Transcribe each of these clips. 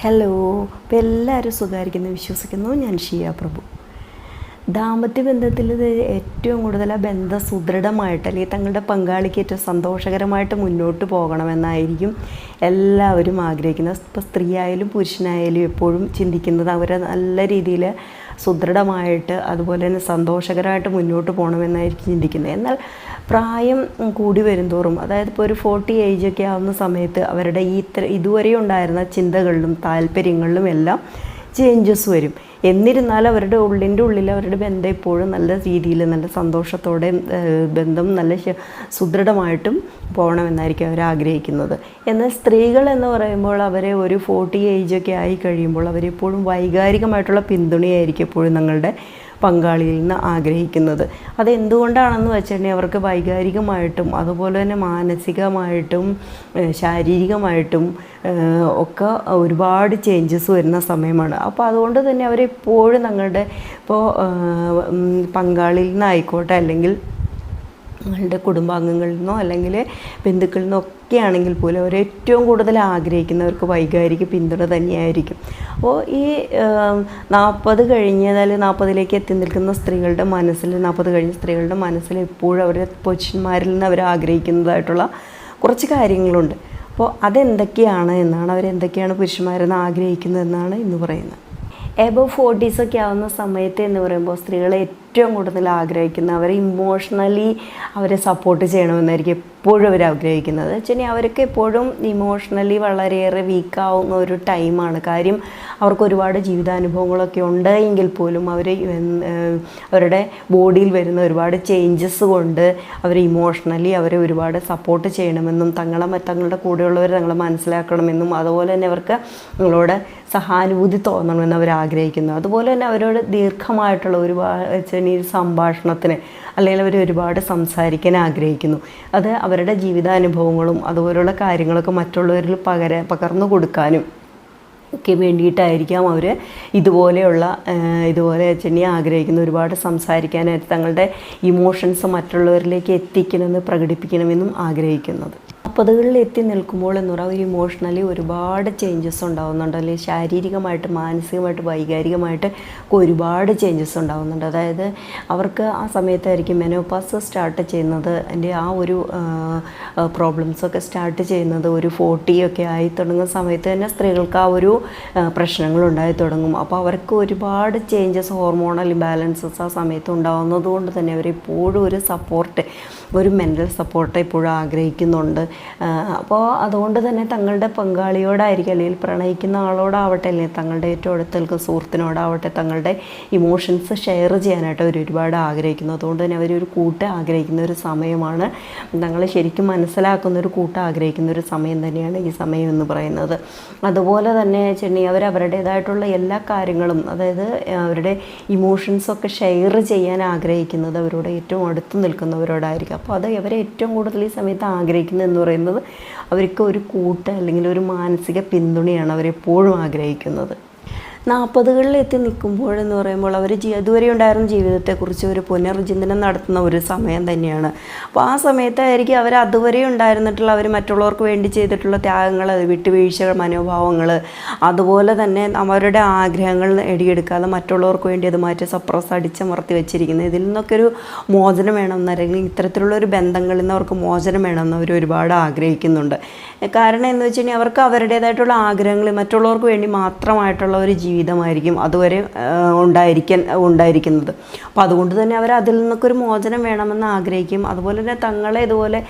Hello, ഇപ്പോൾ എല്ലാവരും സുഖമായിരിക്കുന്നു വിശ്വസിക്കുന്നു. ഞാൻ ഷിയ പ്രഭു. ദാമ്പത്യ ബന്ധത്തിൽ ഏറ്റവും കൂടുതൽ ആ ബന്ധം സുദൃഢമായിട്ട് അല്ലെങ്കിൽ തങ്ങളുടെ പങ്കാളിക്ക് ഏറ്റവും സന്തോഷകരമായിട്ട് മുന്നോട്ട് പോകണമെന്നായിരിക്കും എല്ലാവരും ആഗ്രഹിക്കുന്നത്. ഇപ്പോൾ സ്ത്രീ ആയാലും പുരുഷനായാലും എപ്പോഴും ചിന്തിക്കുന്നത് അവരെ നല്ല രീതിയിൽ സുദൃഢമായിട്ട് അതുപോലെ തന്നെ സന്തോഷകരമായിട്ട് മുന്നോട്ട് പോകണമെന്നായിരിക്കും ചിന്തിക്കുന്നത്. എന്നാൽ പ്രായം കൂടി വരുന്തോറും, അതായത് ഇപ്പോൾ ഒരു 40 ഏജൊക്കെ ആവുന്ന സമയത്ത് അവരുടെ ഇതുവരെ ഉണ്ടായിരുന്ന ചിന്തകളിലും താല്പര്യങ്ങളിലും എല്ലാം ചേഞ്ചസ് വരും. എന്നിരുന്നാലും അവരുടെ ഉള്ളിൽ അവരുടെ ബന്ധം ഇപ്പോഴും നല്ല രീതിയിൽ നല്ല സന്തോഷത്തോടെ ബന്ധം നല്ല സുദൃഢമായിട്ടും പോകണമെന്നായിരിക്കും അവർ ആഗ്രഹിക്കുന്നത്. എന്നാൽ സ്ത്രീകൾ എന്ന് പറയുമ്പോൾ അവരെ ഒരു 40 ഏജൊക്കെ ആയി കഴിയുമ്പോൾ അവരെപ്പോഴും വൈകാരികമായിട്ടുള്ള പിന്തുണയായിരിക്കും എപ്പോഴും തങ്ങളുടെ പങ്കാളിയിൽ നിന്ന് ആഗ്രഹിക്കുന്നത്. അതെന്തുകൊണ്ടാണെന്ന് വെച്ചിട്ടുണ്ടെങ്കിൽ അവർക്ക് വൈകാരികമായിട്ടും അതുപോലെ തന്നെ മാനസികമായിട്ടും ശാരീരികമായിട്ടും ഒക്കെ ഒരുപാട് ചേഞ്ചസ് വരുന്ന സമയമാണ്. അപ്പോൾ അതുകൊണ്ട് തന്നെ അവരെപ്പോഴും തങ്ങളുടെ പങ്കാളിയിൽ നിന്നായിക്കോട്ടെ അല്ലെങ്കിൽ നിങ്ങളുടെ കുടുംബാംഗങ്ങളിൽ നിന്നോ അല്ലെങ്കിൽ ബന്ധുക്കളിൽ നിന്നോ ഒക്കെ ആണെങ്കിൽ പോലും അവർ ഏറ്റവും കൂടുതൽ ആഗ്രഹിക്കുന്നവർക്ക് വൈകാരിക പിന്തുണ തന്നെയായിരിക്കും. അപ്പോൾ ഈ 40 കഴിഞ്ഞാൽ 40ലേക്ക് എത്തി നിൽക്കുന്ന സ്ത്രീകളുടെ മനസ്സിൽ 40 കഴിഞ്ഞ സ്ത്രീകളുടെ മനസ്സിൽ എപ്പോഴും അവരുടെ പുരുഷന്മാരിൽ നിന്ന് അവർ ആഗ്രഹിക്കുന്നതായിട്ടുള്ള കുറച്ച് കാര്യങ്ങളുണ്ട്. അപ്പോൾ അതെന്തൊക്കെയാണ് എന്നാണ് അവരെന്തൊക്കെയാണ് പുരുഷന്മാരെന്ന് ആഗ്രഹിക്കുന്നതെന്നാണ് ഇന്ന് പറയുന്നത്. എബവ് 40s ഒക്കെ ആവുന്ന സമയത്ത് എന്ന് പറയുമ്പോൾ സ്ത്രീകളെ ഏറ്റവും കൂടുതൽ ആഗ്രഹിക്കുന്ന അവരെ ഇമോഷണലി അവരെ സപ്പോർട്ട് ചെയ്യണമെന്നായിരിക്കും എപ്പോഴും അവർ ആഗ്രഹിക്കുന്നത്. വെച്ചാൽ അവർക്ക് എപ്പോഴും ഇമോഷണലി വളരെയേറെ വീക്കാവുന്ന ഒരു ടൈമാണ്. കാര്യം അവർക്ക് ഒരുപാട് ജീവിതാനുഭവങ്ങളൊക്കെ ഉണ്ട് എങ്കിൽ പോലും അവരുടെ ബോഡിയിൽ വരുന്ന ഒരുപാട് ചേഞ്ചസ് കൊണ്ട് അവർ ഇമോഷണലി അവരെ ഒരുപാട് സപ്പോർട്ട് ചെയ്യണമെന്നും തങ്ങളുടെ കൂടെയുള്ളവർ തങ്ങളെ മനസ്സിലാക്കണമെന്നും അതുപോലെ തന്നെ അവർക്ക് നിങ്ങളോട് സഹാനുഭൂതി തോന്നണമെന്ന് അവർ ആഗ്രഹിക്കുന്നു. അതുപോലെ തന്നെ അവരോട് ദീർഘമായിട്ടുള്ള ഒരുപാട് സംഭാഷണത്തിന് അല്ലെങ്കിൽ അവർ ഒരുപാട് സംസാരിക്കാൻ ആഗ്രഹിക്കുന്നു. അത് അവരുടെ ജീവിതാനുഭവങ്ങളും അതുപോലുള്ള കാര്യങ്ങളൊക്കെ മറ്റുള്ളവരിൽ പകർന്നു കൊടുക്കാനും ഒക്കെ വേണ്ടിയിട്ടായിരിക്കാം അവർ ഇതുപോലെ വെച്ചിട്ടുണ്ടെങ്കിൽ ആഗ്രഹിക്കുന്നു. ഒരുപാട് സംസാരിക്കാനായിട്ട് തങ്ങളുടെ ഇമോഷൻസ് മറ്റുള്ളവരിലേക്ക് എത്തിക്കണമെന്ന് പ്രകടിപ്പിക്കണമെന്നും ആഗ്രഹിക്കുന്നത്. 40കളിൽ എത്തി നിൽക്കുമ്പോൾ എന്ന് പറഞ്ഞാൽ ഒരു ഇമോഷണലി ഒരുപാട് ചേഞ്ചസ് ഉണ്ടാകുന്നുണ്ട്. അല്ലെങ്കിൽ ശാരീരികമായിട്ട് മാനസികമായിട്ട് വൈകാരികമായിട്ട് ഒരുപാട് ചേഞ്ചസ് ഉണ്ടാകുന്നുണ്ട്. അതായത് അവർക്ക് ആ സമയത്തായിരിക്കും മെനോപാസ് സ്റ്റാർട്ട് ചെയ്യുന്നത്. അതിൻ്റെ ആ ഒരു പ്രോബ്ലംസൊക്കെ സ്റ്റാർട്ട് ചെയ്യുന്നത് ഒരു 40 ഒക്കെ ആയി തുടങ്ങുന്ന സമയത്ത് തന്നെ സ്ത്രീകൾക്ക് ആ ഒരു പ്രശ്നങ്ങളുണ്ടായി തുടങ്ങും. അപ്പോൾ അവർക്ക് ഒരുപാട് ചേഞ്ചസ് ഹോർമോണൽ ഇംബാലൻസസ് ആ സമയത്ത് ഉണ്ടാകുന്നത് കൊണ്ട് തന്നെ അവരെപ്പോഴും ഒരു മെൻ്റൽ സപ്പോർട്ട് ഇപ്പോഴും ആഗ്രഹിക്കുന്നുണ്ട്. അപ്പോൾ അതുകൊണ്ട് തന്നെ തങ്ങളുടെ പങ്കാളിയോടായിരിക്കും അല്ലെങ്കിൽ പ്രണയിക്കുന്ന ആളോടാവട്ടെ അല്ലെങ്കിൽ തങ്ങളുടെ ഏറ്റവും അടുത്ത് നിൽക്കുന്ന സുഹൃത്തിനോടാവട്ടെ തങ്ങളുടെ ഇമോഷൻസ് ഷെയർ ചെയ്യാനായിട്ട് അവർ ഒരുപാട് ആഗ്രഹിക്കുന്നു. അതുകൊണ്ട് തന്നെ അവരൊരു കൂട്ട് ആഗ്രഹിക്കുന്ന ഒരു സമയമാണ്. തങ്ങളെ ശരിക്കും മനസ്സിലാക്കുന്ന ഒരു കൂട്ട് ആഗ്രഹിക്കുന്ന ഒരു സമയം തന്നെയാണ് ഈ സമയം എന്ന് പറയുന്നത്. അതുപോലെ തന്നെ വെച്ചിട്ടുണ്ടെങ്കിൽ അവരുടേതായിട്ടുള്ള എല്ലാ കാര്യങ്ങളും, അതായത് അവരുടെ ഇമോഷൻസൊക്കെ ഷെയർ ചെയ്യാൻ ആഗ്രഹിക്കുന്നത് അവരോട് ഏറ്റവും അടുത്ത് നിൽക്കുന്നവരോടായിരിക്കും. അപ്പോൾ അത് അവരെ ഏറ്റവും കൂടുതൽ ഈ സമയത്ത് ആഗ്രഹിക്കുന്നത് എന്ന് പറയുന്നത് അവർക്ക് ഒരു കൂട്ട് അല്ലെങ്കിൽ ഒരു മാനസിക പിന്തുണയാണ് അവരെപ്പോഴും ആഗ്രഹിക്കുന്നത്. 40കളിൽ എത്തി നിൽക്കുമ്പോഴെന്ന് പറയുമ്പോൾ അവർ ഇതുവരെ ഉണ്ടായിരുന്ന ജീവിതത്തെക്കുറിച്ച് ഒരു പുനർചിന്തനം നടത്തുന്ന ഒരു സമയം തന്നെയാണ്. അപ്പോൾ ആ സമയത്തായിരിക്കും അവർ അതുവരെ ഉണ്ടായിരുന്നിട്ടുള്ള അവർ മറ്റുള്ളവർക്ക് വേണ്ടി ചെയ്തിട്ടുള്ള ത്യാഗങ്ങൾ, വിട്ടുവീഴ്ചകൾ, മനോഭാവങ്ങൾ, അതുപോലെ തന്നെ അവരുടെ ആഗ്രഹങ്ങൾ നേടിയെടുക്കാതെ മറ്റുള്ളവർക്ക് വേണ്ടി അത് മാറ്റി അടിച്ചമർത്തി വെച്ചിരിക്കുന്നത്. ഇതിൽ നിന്നൊക്കെ ഒരു മോചനം വേണമെന്ന് അല്ലെങ്കിൽ ഇത്തരത്തിലുള്ളൊരു ബന്ധങ്ങളിൽ നിന്ന് അവർക്ക് മോചനം വേണമെന്ന് അവർ ഒരുപാട് ആഗ്രഹിക്കുന്നുണ്ട്. കാരണം എന്ന് വെച്ച് കഴിഞ്ഞാൽ അവർക്ക് അവരുടേതായിട്ടുള്ള ആഗ്രഹങ്ങൾ മറ്റുള്ളവർക്ക് വേണ്ടി മാത്രമായിട്ടുള്ള ഒരു ജീവിതമായിരിക്കും അതുവരെ ഉണ്ടായിരിക്കുന്നത്. അപ്പോൾ അതുകൊണ്ട് തന്നെ അവർ അതിൽ നിന്നൊക്കെ ഒരു മോചനം വേണമെന്ന് ആഗ്രഹിക്കും. അതുപോലെ തന്നെ തങ്ങളെ ഇതുപോലെ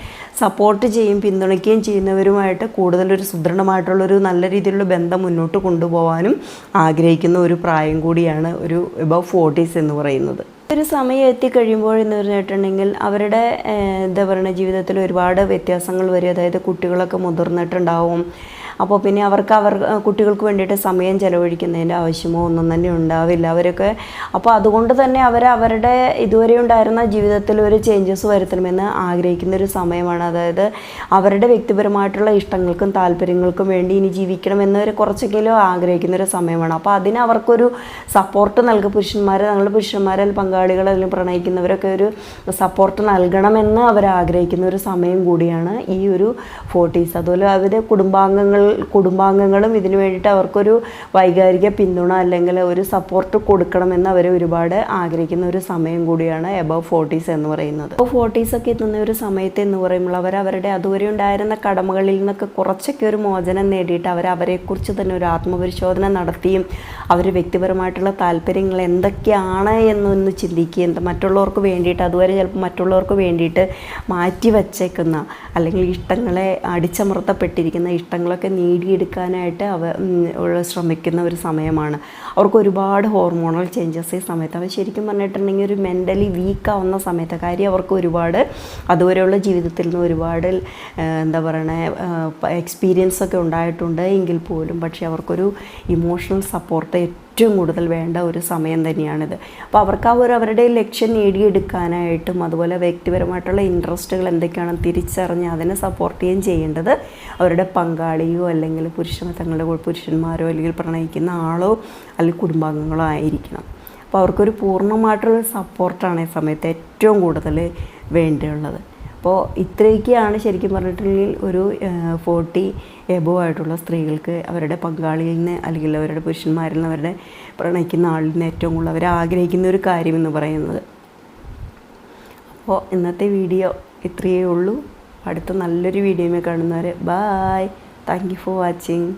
സപ്പോർട്ട് ചെയ്യും പിന്തുണയ്ക്കുകയും ചെയ്യുന്നവരുമായിട്ട് കൂടുതലൊരു സുദൃഢമായിട്ടുള്ളൊരു നല്ല രീതിയിലുള്ള ബന്ധം മുന്നോട്ട് കൊണ്ടുപോകാനും ആഗ്രഹിക്കുന്ന ഒരു പ്രായം കൂടിയാണ് ഒരു എബവ് 40s എന്ന് പറയുന്നത്. ഒരു സമയം എത്തിക്കഴിയുമ്പോഴെന്ന് പറഞ്ഞിട്ടുണ്ടെങ്കിൽ അവരുടെ ജീവിതത്തിൽ ഒരുപാട് വ്യത്യാസങ്ങൾ വരും. അതായത് കുട്ടികളൊക്കെ മുതിർന്നിട്ടുണ്ടാവും. അപ്പോൾ പിന്നെ കുട്ടികൾക്ക് വേണ്ടിയിട്ട് സമയം ചെലവഴിക്കുന്നതിൻ്റെ ആവശ്യമോ ഒന്നും തന്നെ ഉണ്ടാവില്ല അവരൊക്കെ. അപ്പോൾ അതുകൊണ്ട് തന്നെ അവരുടെ ഇതുവരെ ഉണ്ടായിരുന്ന ജീവിതത്തിൽ ഒരു ചേഞ്ചസ് വരുത്തണമെന്ന് ആഗ്രഹിക്കുന്ന ഒരു സമയമാണ്. അതായത് അവരുടെ വ്യക്തിപരമായിട്ടുള്ള ഇഷ്ടങ്ങൾക്കും താല്പര്യങ്ങൾക്കും വേണ്ടി ഇനി ജീവിക്കണമെന്നവർ കുറച്ചെങ്കിലും ആഗ്രഹിക്കുന്ന ഒരു സമയമാണ്. അപ്പോൾ അതിന് അവർക്കൊരു സപ്പോർട്ട് നൽകുക, തങ്ങളുടെ പുരുഷന്മാരിൽ പങ്കാളികൾ അല്ലെങ്കിൽ പ്രണയിക്കുന്നവരൊക്കെ ഒരു സപ്പോർട്ട് നൽകണമെന്ന് അവർ ആഗ്രഹിക്കുന്ന ഒരു സമയം കൂടിയാണ് ഈ ഒരു 40s. അതുപോലെ അവരുടെ കുടുംബാംഗങ്ങൾ കുടുംബാംഗങ്ങളും ഇതിനു വേണ്ടിയിട്ട് അവർക്കൊരു വൈകാരിക പിന്തുണ അല്ലെങ്കിൽ ഒരു സപ്പോർട്ട് കൊടുക്കണമെന്ന് അവർ ഒരുപാട് ആഗ്രഹിക്കുന്ന ഒരു സമയം കൂടിയാണ് എബവ് 40s എന്ന് പറയുന്നത്. അപ്പോൾ 40s ഒക്കെ എത്തുന്ന ഒരു സമയത്ത് എന്ന് പറയുമ്പോൾ അവരുടെ അതുവരെ ഉണ്ടായിരുന്ന കടമകളിൽ നിന്നൊക്കെ കുറച്ചൊക്കെ ഒരു മോചനം നേടിയിട്ട് അവരെക്കുറിച്ച് തന്നെ ഒരു ആത്മപരിശോധന നടത്തിയും അവർ വ്യക്തിപരമായിട്ടുള്ള താല്പര്യങ്ങൾ എന്തൊക്കെയാണ് എന്നൊന്ന് ചിന്തിക്കുകയും മറ്റുള്ളവർക്ക് വേണ്ടിയിട്ട് അതുവരെ ചിലപ്പോൾ മറ്റുള്ളവർക്ക് വേണ്ടിയിട്ട് മാറ്റി വച്ചേക്കുന്ന അല്ലെങ്കിൽ ഇഷ്ടങ്ങളെ അടിച്ചമർത്തപ്പെട്ടിരിക്കുന്ന ഇഷ്ടങ്ങളൊക്കെ നേടിയെടുക്കാനായിട്ട് ശ്രമിക്കുന്ന ഒരു സമയമാണ്. അവർക്ക് ഒരുപാട് ഹോർമോണൽ ചേഞ്ചസ് ഈ സമയത്ത് അവർ ശരിക്കും പറഞ്ഞിട്ടുണ്ടെങ്കിൽ ഒരു മെൻ്റലി വീക്കാവുന്ന സമയത്ത് കാര്യം അവർക്ക് ഒരുപാട് അതുവരെയുള്ള ജീവിതത്തിൽ നിന്ന് ഒരുപാട് എന്താ പറയണേ എക്സ്പീരിയൻസ് ഒക്കെ ഉണ്ടായിട്ടുണ്ട് എങ്കിൽ പോലും പക്ഷേ അവർക്കൊരു ഇമോഷണൽ സപ്പോർട്ട് ഏറ്റവും കൂടുതൽ വേണ്ട ഒരു സമയം തന്നെയാണിത്. അപ്പോൾ അവർക്ക് അവരുടെ ലക്ഷ്യം നേടിയെടുക്കാനായിട്ടും അതുപോലെ വ്യക്തിപരമായിട്ടുള്ള ഇൻട്രസ്റ്റുകൾ എന്തൊക്കെയാണെന്ന് തിരിച്ചറിഞ്ഞ് അതിനെ സപ്പോർട്ട് ചെയ്യുകയും ചെയ്യേണ്ടത് അവരുടെ പങ്കാളിയോ അല്ലെങ്കിൽ തങ്ങളുടെ പുരുഷന്മാരോ അല്ലെങ്കിൽ പ്രണയിക്കുന്ന ആളോ അല്ലെങ്കിൽ കുടുംബാംഗങ്ങളോ ആയിരിക്കണം. അപ്പോൾ അവർക്കൊരു പൂർണ്ണമായിട്ടുള്ള സപ്പോർട്ടാണ് ഈ സമയത്ത് ഏറ്റവും കൂടുതൽ വേണ്ടിയുള്ളത്. അപ്പോൾ ഇത്രയൊക്കെയാണ് ശരിക്കും പറഞ്ഞിട്ടുണ്ടെങ്കിൽ ഒരു 40 എബോവ് ആയിട്ടുള്ള സ്ത്രീകൾക്ക് അവരുടെ പങ്കാളിയിൽ നിന്ന് അല്ലെങ്കിൽ അവരുടെ പുരുഷന്മാരിൽ നിന്ന് അവരുടെ പ്രണയിക്കുന്ന ആളിൽ നിന്ന് ഏറ്റവും കൂടുതൽ അവർ ആഗ്രഹിക്കുന്ന ഒരു കാര്യമെന്ന് പറയുന്നത്. അപ്പോൾ ഇന്നത്തെ വീഡിയോ ഇത്രയേ ഉള്ളൂ. അടുത്ത നല്ലൊരു വീഡിയോയിൽ കാണുന്നവരെ bye. Thank you for watching.